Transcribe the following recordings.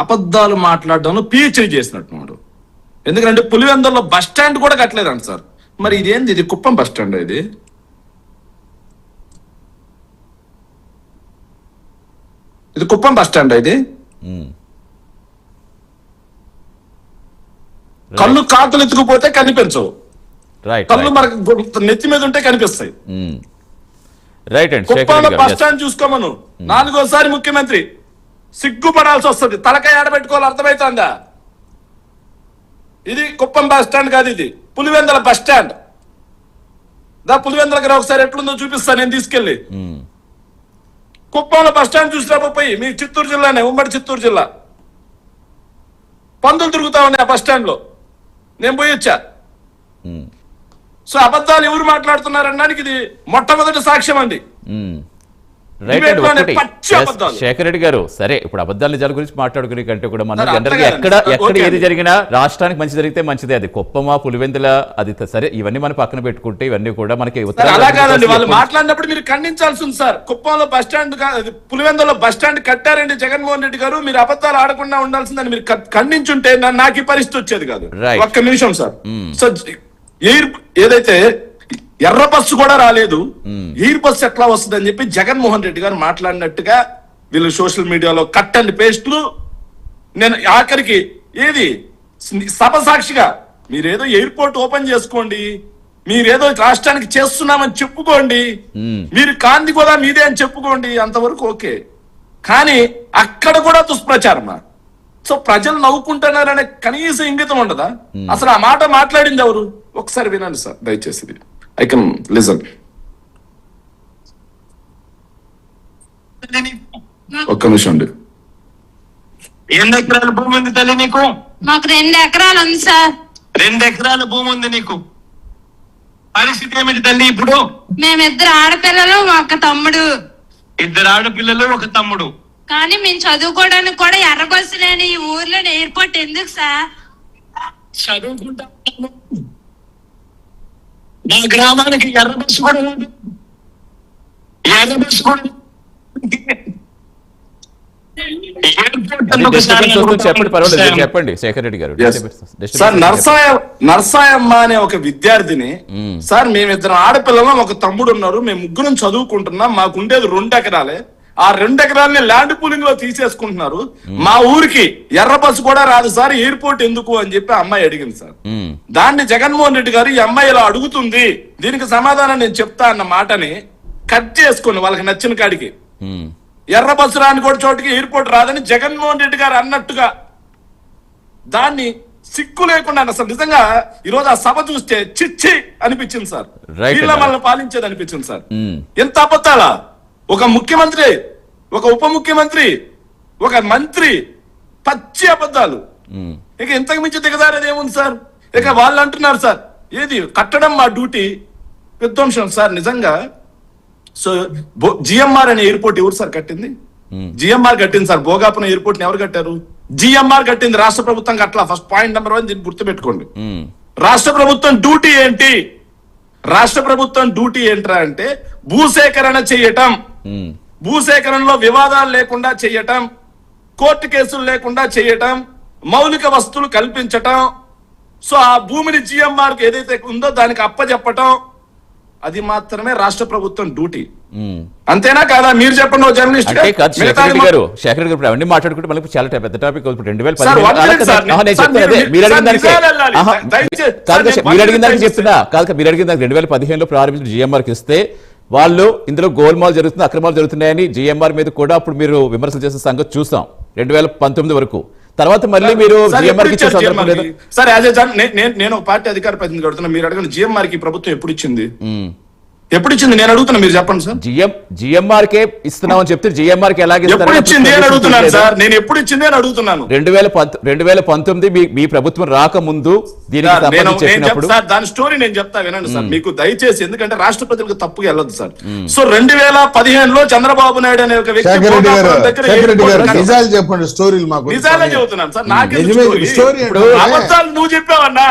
అబద్ధాలు మాట్లాడడంలో పిహెచ్డి చేసినట్టున్నాడు. ఎందుకంటే పులివెందుల్లో బస్ స్టాండ్ కూడా కట్టలేదంట సార్. మరి ఇదేంది, ఇది కుప్పం బస్ స్టాండ్, ఇది కుప్పం బస్ స్టాండ్, ఇది కళ్ళు కాకులు ఎత్తుకుపోతే కనిపించవు, కళ్ళు మనకు నెత్తి మీద ఉంటే కనిపిస్తాయి. కుప్పంలో బస్ స్టాండ్ చూసుకోమను, 4వ ముఖ్యమంత్రి సిగ్గుపడాల్సి వస్తుంది. తలకాయ ఆడబెట్టుకోవాలి, అర్థమవుతుందా? ఇది కుప్పం బస్ స్టాండ్ కాదు, ఇది పులివెందుల బస్ స్టాండ్. పులివెందుల గారు ఒకసారి ఎట్లుందో చూపిస్తాను నేను తీసుకెళ్లి. కుప్పంలో బస్ స్టాండ్ చూసినప్పుడు పోయి, మీ చిత్తూరు జిల్లానే, ఉమ్మడి చిత్తూరు జిల్లా, పందులు తిరుగుతా ఉన్నాయి ఆ బస్ స్టాండ్ లో, నేను పోయి వచ్చా. సో అబద్ధాలు ఎవరు మాట్లాడుతున్నారనడానికి ఇది మొట్టమొదటి సాక్ష్యం అండి. శేఖర్ రెడ్డి గారు, సరే ఇప్పుడు అబద్ధాల నిజాల గురించి మాట్లాడుకునే కంటే కూడా మనం జనరల్ గా ఎక్కడ ఏది జరిగినా రాష్ట్రానికి మంచి జరిగితే మంచిదే. అది కుప్పమా పులివెందుల అది సరే, ఇవన్నీ మనం పక్కన పెట్టుకుంటే ఇవన్నీ కూడా మనకి అలా కాదండి. వాళ్ళు మాట్లాడినప్పుడు మీరు ఖండించాల్సి ఉంది సార్. కుప్పంలో బస్ స్టాండ్, పులివెందులో బస్ స్టాండ్ కట్టారండి జగన్మోహన్ రెడ్డి గారు, మీరు అబద్ధాలు ఆడకుండా ఉండాల్సిందని మీరు ఖండించుంటే నాకు ఈ పరిస్థితి వచ్చేది కాదు. ఒక్క నిమిషం సార్. సో ఏదైతే ఎర్ర బస్సు కూడా రాలేదు, ఎయిర్ బస్సు ఎట్లా వస్తుంది అని చెప్పి జగన్మోహన్ రెడ్డి గారు మాట్లాడినట్టుగా వీళ్ళు సోషల్ మీడియాలో కట్ అండ్ పేస్ట్లు. నేను ఆఖరికి ఏది సభ సాక్షిగా మీరేదో ఎయిర్పోర్ట్ ఓపెన్ చేసుకోండి, మీరేదో రాష్ట్రానికి చేస్తున్నామని చెప్పుకోండి, మీరు కాంతి కూడా మీదే అని చెప్పుకోండి, అంతవరకు ఓకే. కానీ అక్కడ కూడా దుష్ప్రచారమా? సో ప్రజలు నవ్వుకుంటున్నారనే కనీస ఇంగితం ఉండదా? అసలు ఆ మాట మాట్లాడింది ఎవరు? ఒకసారి వినండి సార్ దయచేసి. I can listen. ఒక్క నిమిషం అండి. ఎన్ని ఎకరాల భూమి ఉంది తల్లి నీకు? మాకు 2 ఎకరాలు ఉంది సార్. 2 ఎకరాల భూమి ఉంది నీకు. పరిస్థితి ఏమిటి తల్లి ఇప్పుడు? మేమిద్దరు ఆడపిల్లలు, ఒక తమ్ముడు. 2 ఆడపిల్లలు, ఒక తమ్ముడు. కానీ మేము చదువుకోవడానికి కూడా ఎర్ర బస్సు లేని ఈ ఊర్లో ఎయిర్పోర్ట్ ఎందుకు సార్? చదువుకుంటా మా గ్రామానికి ఎర్ర బస్సు కూడా లేదు. ఎర్ర బస్సు కూడా చెప్పండి శేఖర్ రెడ్డి గారు. సార్ నర్సాయమ్మ అనే ఒక విద్యార్థిని, సార్ మేమిద్దరం ఆడపిల్లలం, ఒక తమ్ముడు ఉన్నారు, మేము ముగ్గురం చదువుకుంటున్నాం, మాకు ఉండేది 2 ఎకరాలే. ఆ 2 ఎకరాలని ల్యాండ్ పూలింగ్ లో తీసేసుకుంటున్నారు. మా ఊరికి ఎర్ర బస్సు కూడా రాదు సార్, ఎయిర్పోర్ట్ ఎందుకు అని చెప్పి అమ్మాయి అడిగింది సార్. దాన్ని జగన్మోహన్ రెడ్డి గారు ఈ అమ్మాయి ఇలా అడుగుతుంది, దీనికి సమాధానం నేను చెప్తా అన్న మాటని కట్ చేసుకుని వాళ్ళకి నచ్చిన కాడికి ఎర్ర బస్సు రాని కూడా చోటికి ఎయిర్పోర్ట్ రాదని జగన్మోహన్ రెడ్డి గారు అన్నట్టుగా దాన్ని సిక్కు లేకుండా, అసలు నిజంగా ఈరోజు ఆ సభ చూస్తే చిచ్చి అనిపించింది సార్. వీళ్ళ మనల్ని పాలించేది అనిపించింది సార్. ఎంత అబద్ధాలా? ఒక ముఖ్యమంత్రి, ఒక ఉప ముఖ్యమంత్రి, ఒక మంత్రి, పచ్చి అబద్ధాలు. ఇక ఇంతకు మించి దిగజారేది ఏముంది సార్? ఇక వాళ్ళు అంటున్నారు సార్, ఏది కట్టడం మా డ్యూటీ, విధ్వంసం సార్ నిజంగా. సో జిఎంఆర్ అనే ఎయిర్పోర్ట్ ఎవరు సార్ కట్టింది? జిఎంఆర్ కట్టింది సార్. భోగాపురం ఎయిర్పోర్ట్ ని ఎవరు కట్టారు? జిఎంఆర్ కట్టింది, రాష్ట్ర ప్రభుత్వం కట్టలా. ఫస్ట్ పాయింట్ నెంబర్ 1 దీన్ని గుర్తుపెట్టుకోండి. రాష్ట్ర ప్రభుత్వం డ్యూటీ ఏంటి? రాష్ట్ర ప్రభుత్వం డ్యూటీ ఏంట్రా అంటే భూసేకరణ చేయటం, భూసేకరణలో వివాదాలు లేకుండా చేయటం, కోర్టు కేసులు లేకుండా చేయటం, మౌలిక వస్తువులు కల్పించటం. సో ఆ భూమిని జిఎంఆర్ ఏదైతే ఉందో దానికి అప్పచెప్పటం, అది మాత్రమే రాష్ట్ర ప్రభుత్వం డ్యూటీ. అంతేనా కాదా? మీరు చెప్పండి. జర్నలిస్ట్ శేఖర్ గారు అవన్నీ మాట్లాడుకుంటే మనకు చాలా పెద్ద టాపిక్. 2015 ప్రారంభించిన జిఎంఆర్కి ఇస్తే వాళ్ళు ఇందులో గోల్మాల్ జరుగుతుంది, అక్రమాలు జరుగుతున్నాయని జిఎంఆర్ మీద కూడా అప్పుడు మీరు విమర్శలు చేసిన సంగతి చూసాం 2019 వరకు. తర్వాత మళ్ళీ మీరు జిఎంఆర్ కి సార్ నేను పార్టీ అధికార ప్రతినిధి అడుగుతున్నా, మీరు అడగండి జిఎంఆర్ కి ప్రభుత్వం ఎప్పుడు ఇచ్చింది? ఎప్పుడు ఇచ్చింది నేను అడుగుతున్నా, మీరు చెప్పండి సార్. జిఎంఆర్ కే ఇస్తున్నామని చెప్తే జిఎంఆర్ కి ఎలాగే ఇచ్చింది అని అడుగుతున్నాను సార్. నేను ఎప్పుడు ఇచ్చింది అని అడుగుతున్నాను. 2019 మీ ప్రభుత్వం రాకముందు దాని స్టోరీ నేను చెప్తా వినండి సార్ మీకు దయచేసి, ఎందుకంటే రాష్ట్ర ప్రజలకు తప్పుగా వెళ్ళదు సార్. సో 2015లో చంద్రబాబు నాయుడు అనే ఒక వ్యక్తి చెప్పండి స్టోరీలు మాకు నిజాలే చెబుతున్నాను సార్. నాకు అబద్ధాలు నువ్వు చెప్పావన్నా,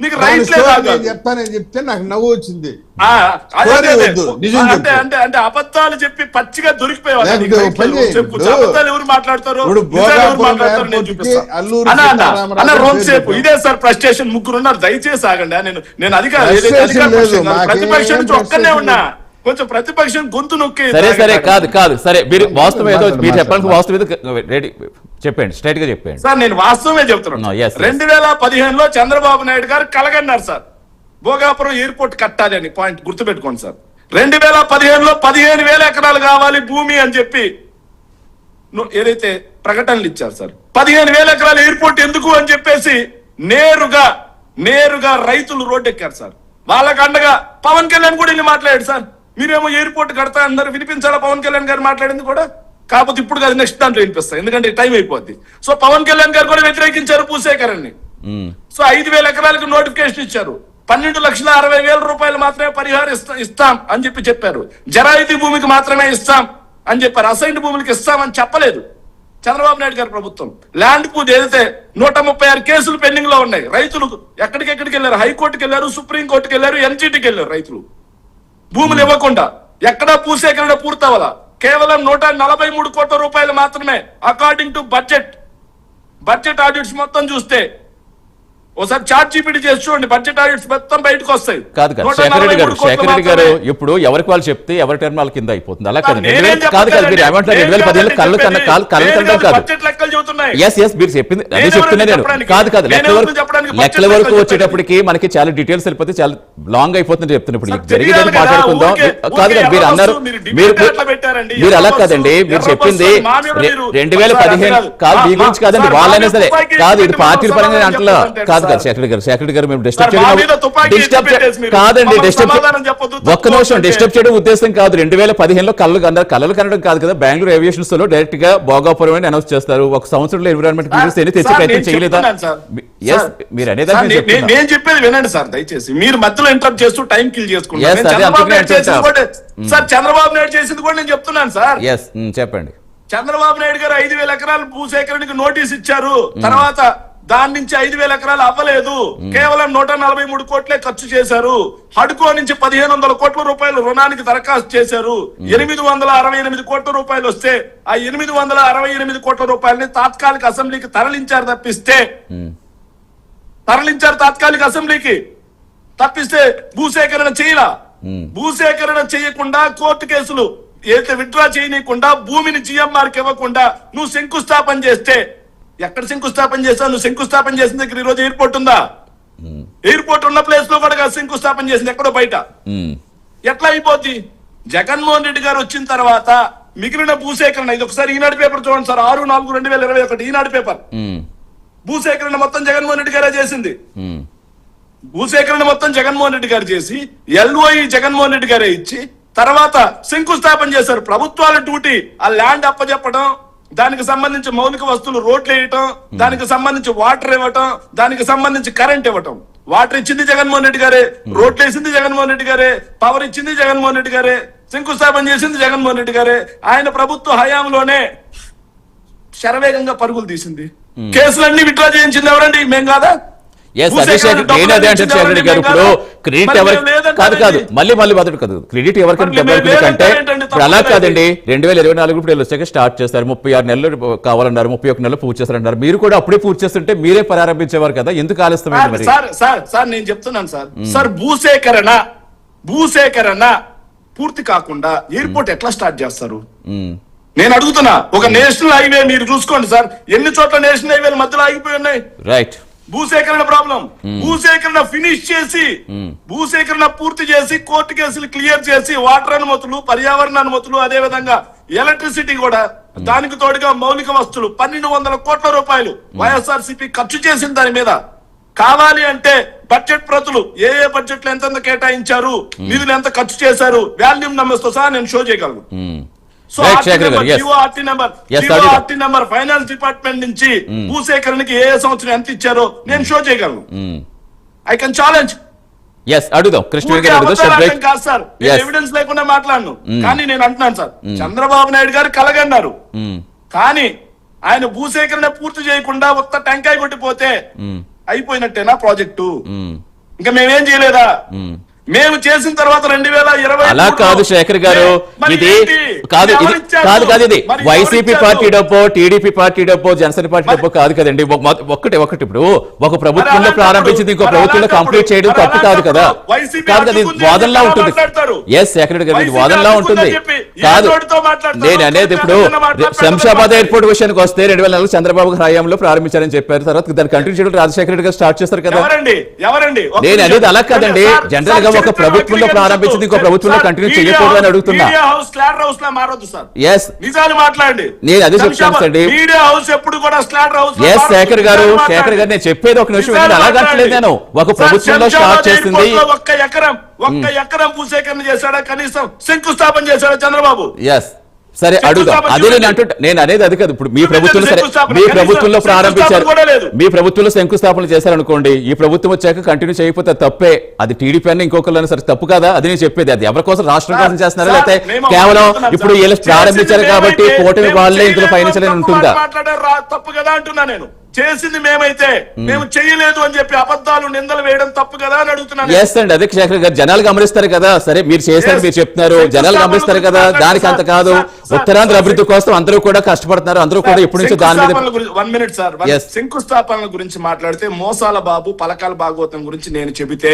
నీకు రైట్ లేదు చెప్తానని చెప్తే నాకు నవ్వు వచ్చింది. అదే, కోరి అదే. వద్దు, నిజం అంటే చెప్పు. అంటే అంటే అబద్ధాలు చెప్పి పచ్చిగా దొరికిపోయేవాళ్ళు. లేకపోతే నీకు ఓ పని రైతులు చెప్పు. ఇప్పుడు అబద్ధాలు ఎవరు మాట్లాడతారు, ఇప్పుడు నిజాలు ఎవరు భోగాపురం మాట్లాడతారు నేను ఎయిర్పోర్ట్కి చూపిస్తాను. అల్లూరి అన్న సీతారామరాజు అన్న పేరు రోంసేపు పెట్టాం. ఇదే సార్ ఫ్రస్ట్రేషన్. ముగ్గురు ఉన్నారు, దయచేసి ఆగండి. నేను అధికార Frustration లేదు, మాకేం ప్రతిపక్షం నుంచి ఒక్కనే frustration ఉన్నా, కొంచెం ప్రతిపక్షం గొంతు నొక్కి సరే కాదు సరే మీరు వాస్తవం ఏదో మాట్లాడు, మీరు చెప్పడానికి మాట్లాడు. వాస్తవం ఏదో రెడీ చెప్పండి, స్ట్రైట్ గా చెప్పండి. సార్ నేను వాస్తవమే No, చెప్తున్నాను. yes, yes. 2015లో చంద్రబాబు నాయుడు గారు కలగన్నారు సార్, భోగాపురం ఎయిర్పోర్ట్ కట్టాలి అని. పాయింట్ గుర్తుపెట్టుకోండి సార్. 2015లో 15,000 ఎకరాలు కావాలి భూమి అని చెప్పి ఏదైతే ప్రకటనలు ఇచ్చారు సార్, 15,000 ఎకరాల ఎయిర్పోర్ట్ ఎందుకు అని చెప్పేసి నేరుగా రైతులు రోడ్డు ఎక్కారు సార్. వాళ్ళకి అండగా పవన్ కళ్యాణ్ కూడా వెళ్ళి మాట్లాడాడు సార్. మీరేమో ఎయిర్పోర్ట్ కడతా అన్నారు, వినిపించాలా పవన్ కళ్యాణ్ గారు మాట్లాడింది కూడా? కాకపోతే ఇప్పుడు కాదు, నెక్స్ట్ దాంట్లో వినిపిస్తాయి, ఎందుకంటే టైం అయిపోద్ది. సో పవన్ కళ్యాణ్ గారు కూడా వ్యతిరేకించారు భూసేకరణని. సో 5,000 ఎకరాలకు నోటిఫికేషన్ ఇచ్చారు. 12,60,000 రూపాయలు మాత్రమే పరిహారం ఇస్తాం అని చెప్పారు. జరాయితీ భూమికి మాత్రమే ఇస్తాం అని చెప్పారు. అసైన్డ్ భూములకి ఇస్తామని చెప్పలేదు చంద్రబాబు నాయుడు గారి ప్రభుత్వం. ల్యాండ్ పూజ ఏదైతే 136 కేసులు పెండింగ్ లో ఉన్నాయి. రైతులు ఎక్కడికి వెళ్ళారు, హైకోర్టుకి వెళ్ళారు, సుప్రీంకోర్టుకి వెళ్ళారు, ఎన్జిటికి వెళ్ళారు. రైతులు భూములు ఇవ్వకుండా ఎక్కడా భూసేకరణ పూర్తవల. కేవలం 143 కోట్ల రూపాయలు మాత్రమే అకార్డింగ్ టు బడ్జెట్ ఆడిట్స్ మొత్తం చూస్తే. ఒకసారి చాట్ జీపీటీ చేసి చూడండి, బడ్జెట్ ఆడిట్స్ మొత్తం బయటకు వస్తాయి. కాదు శేఖర్ రెడ్డి గారు ఇప్పుడు ఎవరికి వాళ్ళు చెప్తే ఎవరి టర్మ్ వాళ్ళ కింద అయిపోతుంది. అలా కాదు మీరు ఏమంటారు 2015 కళ్ళు కనడం కాదు. మీరు చెప్పింది అదే చెప్తున్నా నేను. కాదు లెక్కల వరకు వచ్చేటప్పటికి మనకి చాలా డీటెయిల్స్ వెళ్ళిపోతే చాలా లాంగ్ అయిపోతుంది చెప్తున్నా. ఇప్పుడు జరిగేది మాట్లాడుకుందాం. కాదు మీరు అన్నారు, మీరు అలా కాదండి, మీరు చెప్పింది 2015 కాదు మీ గురించి కాదండి, వాళ్ళైనా సరే కాదు, ఇది పార్టీల పరంగా అంటలా కాదు శేఖర్ గారు మేము డిస్టర్బ్ చేయడం ఉద్దేశం కాదు. 2015లో కళ్ళు కనడం కాదు కదా. బెంగళూరు ఏవియేషన్స్ లో డైరెక్ట్ గా భోగాపురం అని అనౌన్స్ చేస్తారు. ఒక సంవత్సరంలో ఎన్విరాన్మెంట్ క్లియరెన్స్ తెచ్చే ప్రయత్నం చేయలేదా? మీరు అనేది నేను చెప్పేది వినండి సార్ దయచేసి. మీరు మధ్యలో ఇంటరప్ట్ చేస్తూ టైం కిల్ చేసుకుంటారు. సార్ చంద్రబాబు నాయుడు చేసింది కూడా నేను చెప్తున్నాను సార్. చెప్పండి. చంద్రబాబు నాయుడు గారు 5,000 ఎకరాలు భూసేకరణకి నోటీస్ ఇచ్చారు. తర్వాత దాని నుంచి 5,000 ఎకరాలు అవ్వలేదు, కేవలం 143 కోట్లే ఖర్చు చేశారు. హడ్కో నుంచి 1,500 కోట్ల రూపాయలు రుణానికి దరఖాస్తు చేశారు. 868 కోట్ల రూపాయలు వస్తే ఆ 868 కోట్ల రూపాయలని తాత్కాలిక అసెంబ్లీకి తరలించారు తాత్కాలిక అసెంబ్లీకి తప్పిస్తే భూసేకరణ చేయలా. భూసేకరణ చేయకుండా కోర్టు కేసులు ఏదైతే విత్డ్రా చేయనీయకుండా భూమిని జిఎంఆర్కి ఇవ్వకుండా నువ్వు శంకుస్థాపన చేస్తే, ఎక్కడ శంకుస్థాపన చేశావు? నువ్వు శంకుస్థాపన చేసిన దగ్గర ఈ రోజు ఎయిర్పోర్ట్ ఉందా? ఎయిర్పోర్ట్ ఉన్న ప్లేస్ లో కూడా శంకుస్థాపన చేసింది ఎక్కడో బయట. ఎట్లా అయిపోద్ది? జగన్మోహన్ రెడ్డి గారు వచ్చిన తర్వాత మిగిలిన భూసేకరణ, ఇది ఒకసారి ఈనాడు పేపర్ చూడండి సార్, 6/4/2021 ఈనాడు పేపర్. భూసేకరణ మొత్తం జగన్మోహన్ రెడ్డి గారే చేసింది. భూసేకరణ మొత్తం జగన్మోహన్ రెడ్డి గారు చేసి ఎల్ఓఈ జగన్మోహన్ రెడ్డి గారే ఇచ్చి తర్వాత శంకుస్థాపన చేశారు. ప్రభుత్వాల డ్యూటీ ఆ ల్యాండ్ అప్పచెప్పడం, దానికి సంబంధించి మౌలిక వస్తువులు రోడ్లు వేయటం, దానికి సంబంధించి వాటర్ ఇవ్వటం, దానికి సంబంధించి కరెంట్ ఇవ్వటం. వాటర్ ఇచ్చింది జగన్మోహన్ రెడ్డి గారే, రోడ్లు వేసింది జగన్మోహన్ రెడ్డి గారే, పవర్ ఇచ్చింది జగన్మోహన్ రెడ్డి గారే, శంకుస్థాపన చేసింది జగన్మోహన్ రెడ్డి గారే. ఆయన ప్రభుత్వ హయాంలోనే శరవేగంగా పరుగులు తీసింది. కేసులన్నీ విత్డ్రా చేయించింది ఎవరండి? మేం కాదా? క్రెడిట్ ఎవరికంటే అలా కాదండి. 2024 ఇప్పుడు వచ్చాక స్టార్ట్ చేస్తారు. 36 నెలలు కావాలన్నారు, 31 నెలలు పూర్తి చేస్తారన్నారు. మీరు కూడా అప్పుడే పూర్తి చేస్తుంటే మీరే ప్రారంభించేవారు కదా, ఎందుకు ఆలస్యమైంది మరి? సార్ నేను చెప్తున్నాను సార్, భూసేకరణ పూర్తి కాకుండా ఎయిర్పోర్ట్ ఎట్లా స్టార్ట్ చేస్తారు? నేను అడుగుతున్నా. ఒక నేషనల్ హైవే మీరు చూసుకోండి సార్, ఎన్ని చోట్ల నేషనల్ హైవేల మధ్యలో ఆగిపోయి ఉన్నాయి. రైట్. భూసేకరణ ప్రాబ్లం. భూసేకరణ ఫినిష్ చేసి, భూసేకరణ పూర్తి చేసి, కోర్టు కేసులు క్లియర్ చేసి, వాటర్ అనుమతులు, పర్యావరణ అనుమతులు, అదే విధంగా ఎలక్ట్రిసిటీ కూడా, దానికి తోడుగా మౌలిక వస్తువులు 1,200 కోట్ల రూపాయలు వైఎస్ఆర్సీపీ ఖర్చు చేసిన దాని మీద. కావాలి అంటే బడ్జెట్ ప్రతులు, ఏ బడ్జెట్ లో ఎంత కేటాయించారు, నిధులు ఎంత ఖర్చు చేశారు, వాల్యూమ్ నెంబర్స్ తో సహా నేను షో చేయగలను. సో నెంబర్ ఫైనాన్స్ డిపార్ట్మెంట్ నుంచి భూసేకరణకి ఏ సంవత్సరం ఎంత ఇచ్చారో నేను షో చేయగలను. I can challenge. కాదు సార్, ఎవిడెన్స్ లేకుండా మాట్లాడను. కానీ నేను అంటున్నాను సార్, చంద్రబాబు నాయుడు గారు కలగన్నారు, కానీ ఆయన భూసేకరణ పూర్తి చేయకుండా ఒక్క టెంకాయ కొట్టిపోతే అయిపోయినట్టేనా ప్రాజెక్టు? ఇంకా మేమేం చేయలేదా? మేము చేసిన తర్వాత 2020 అలా కాదు శేఖర్ గారు, ఇది కాదు, ఇది కాదు ఇది వైసీపీ పార్టీ డబ్బో, టీడీపీ పార్టీ డబ్బో, జనసేన పార్టీ డబ్బో కాదు కదండి. ఒకటి ఇప్పుడు ఒక ప్రభుత్వంలో ప్రారంభించింది ఇంకో ప్రభుత్వంలో కంప్లీట్ చేయడం తప్పు కాదు కదా. కాదు కదా, ఇది వాదనలా ఉంటుంది. ఎస్ శేఖర్ రెడ్డి గారు, ఇది వాదనలా ఉంటుంది. కాదు, నేను అనేది ఇప్పుడు శంషాబాద్ ఎయిర్పోర్ట్ విషయానికి వస్తే 2004 చంద్రబాబు హయాంలో ప్రారంభించారని చెప్పారు. తర్వాత దాన్ని కంటిన్యూ చేయడం రాజశేఖర రెడ్డి గారు స్టార్ట్ చేస్తారు కదా. నేను అనేది అలా కాదండి, జనరల్ గా ఒక ప్రభుత్వంలో ప్రారంభించింది ఇంకో ప్రభుత్వంలో కంటిన్యూ చేయకూడదు అని అడుగుతున్నా. నిజాలు మాట్లాడండి. నేను అదే చెప్తాను. మీడియా హౌస్ ఎప్పుడు కూడా స్లాటర్ హౌస్. ఎస్ శేఖర్ గారు నేను చెప్పేది ఒక నిమిషం అలాగట్లేదు. నేను ఒక ప్రభుత్వంలో స్టార్ట్ చేసింది ఒక్క ఎకరం భూసేకరణ చేశాడా, కనీసం శంకుస్థాపన చేశాడా చంద్రబాబు? ఎస్ సరే అడుగుదా, అదే నేను అనేది అది కాదు. ఇప్పుడు మీ ప్రభుత్వంలో సరే, మీ ప్రభుత్వంలో ప్రారంభించారు, మీ ప్రభుత్వంలో శంకుస్థాపన చేశారనుకోండి, ఈ ప్రభుత్వం వచ్చాక కంటిన్యూ చేయకపోతే తప్పే. అది టీడీపీ అని ఇంకొకరు సరే తప్పు కదా. అది నేను చెప్పేది, అది ఎవరి కోసం, రాష్ట్రం కోసం చేస్తున్నారా, లేకపోతే కేవలం ఇప్పుడు వీళ్ళు ప్రారంభించారు కాబట్టి కూటమి వాళ్ళే ఇందులో ఫైనాన్షియల్ ఉంటుందా? తప్పు కదా అంటున్నా నేను. చేసింది మేమైతే మేము చేయలేదు అని చెప్పి అబద్ధాలు నిందలు వేయడం తప్పు కదా అని అడుగుతున్నాను. ఎస్ అండి, అదే శేఖర్ గారు, జనాలు గమనిస్తారు కదా. సరే మీరు చేశారు, మీరు చెప్తున్నారు, జనాలు గమనిస్తారు కదా. దానికి అంత కాదు, ఉత్తరాంధ్ర అభివృద్ధి కోసం అందరూ కూడా కష్టపడుతున్నారు, అందరూ కూడా ఇప్పటి నుంచి దాని మీద. 1 మినిట్ సార్, శంకుస్థాపనల గురించి మాట్లాడితే మోసాల బాబు పలకాల భాగవతం గురించి నేను చెబితే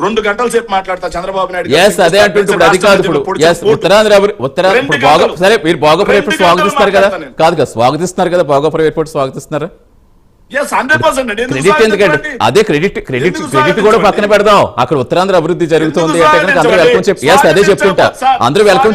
2 గంటల సేపు మాట్లాడతా చంద్రబాబు నాయుడు. ఎస్ అదే అంటుంటే అది కాదు. ఇప్పుడు ఎస్ ఉత్తరాంధ్ర సరే మీరు భోగపురం ఎయిర్పోర్ట్ స్వాగతిస్తారు కదా. కాదు కదా, స్వాగతిస్తున్నారు కదా, భోగపురం ఎయిర్పోర్ట్ స్వాగతిస్తున్నారు. క్రెడిట్ ఎందుకంటే అదే క్రెడిట్ కూడా పక్కన పెడదాం. అక్కడ ఉత్తరాంధ్ర అభివృద్ధి జరుగుతుంది అంటే అందరూ వెల్కమ్ చెప్పి అదే చెప్తుంటా, అందరూ వెల్కమ్